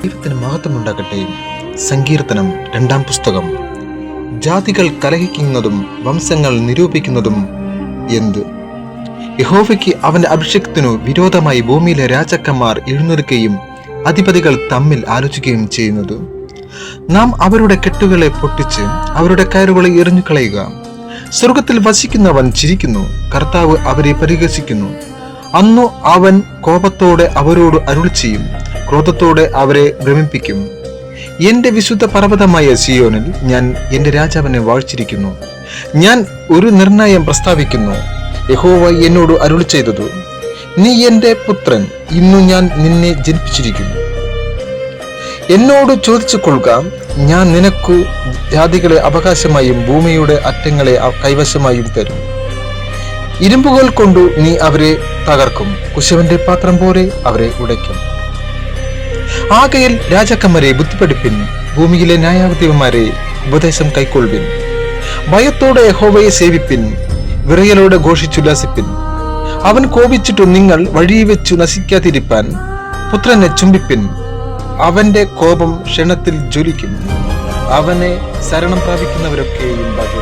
ദൈവത്തിന് മഹത്വമുണ്ടാകട്ടെ. സങ്കീർത്തനം 2-ാം പുസ്തകം. ജാതികൾ കലഹിക്കുന്നതും വംശങ്ങൾ നിരൂപിക്കുന്നതും എന്ത്? യഹോവയ്ക്ക് അവന്റെ അഭിഷേകത്തിനു വിരോധമായി ഭൂമിയിലെ രാജാക്കന്മാർ എഴുന്നേൽക്കുകയും അധിപതികൾ തമ്മിൽ ആലോചിക്കുകയും ചെയ്യുന്നത്. നാം അവരുടെ കെട്ടുകളെ പൊട്ടിച്ച് അവരുടെ കയറുകളെ എറിഞ്ഞു കളയുക. സ്വർഗത്തിൽ വസിക്കുന്നവൻ ചിരിക്കുന്നു, കർത്താവ് അവരെ പരിഹസിക്കുന്നു. അന്നു അവൻ കോപത്തോടെ അവരോട് അരുളി ചെയ്യും, ക്രോധത്തോടെ അവരെ ഭ്രമിപ്പിക്കും. എന്റെ വിശുദ്ധ പർവ്വതമായ സിയോനിൽ ഞാൻ എന്റെ രാജാവിനെ വാഴ്ചിരിക്കുന്നു. ഞാൻ ഒരു നിർണയം പ്രസ്താവിക്കുന്നു. യഹോവ എന്നോട് അരുളി ചെയ്തതു, നീ എന്റെ പുത്രൻ, ഇന്നു ഞാൻ നിന്നെ ജനിപ്പിച്ചിരിക്കുന്നു. എന്നോട് ചോദിച്ചു കൊള്ളുക, ഞാൻ നിനക്കു ജാതികളെ അവകാശമായും ഭൂമിയുടെ അറ്റങ്ങളെ കൈവശമായും തരും. ഇരുമ്പുകൾ കൊണ്ടു നീ അവരെ തകർക്കും, കുശവന്റെ പാത്രം പോലെ അവരെ ഉടയ്ക്കും. ആകയാൽ രാജാക്കന്മാരെ ബുദ്ധിപ്പെടുപ്പിൻ, ഭൂമിയിലെ ന്യായാധിപന്മാരെ ഉപദേശം കൈക്കൊള്ളുവിൻ. ഭയത്തോടെ യഹോവയെ സേവിപ്പിൻ, വിറയലോടെ ഘോഷിച്ചുല്ലാസിപ്പിൻ. അവൻ കോപിച്ചിട്ടു നിങ്ങൾ വഴി വെച്ചു നശിക്കാതിരിപ്പാൻ പുത്രനെ ചുംബിപ്പിൻ. അവന്റെ കോപം ക്ഷണത്തിൽ ജ്വലിക്കും. അവനെ ശരണം പ്രാപിക്കുന്നവരൊക്കെയും ഭാഗ്യവാന്മാർ.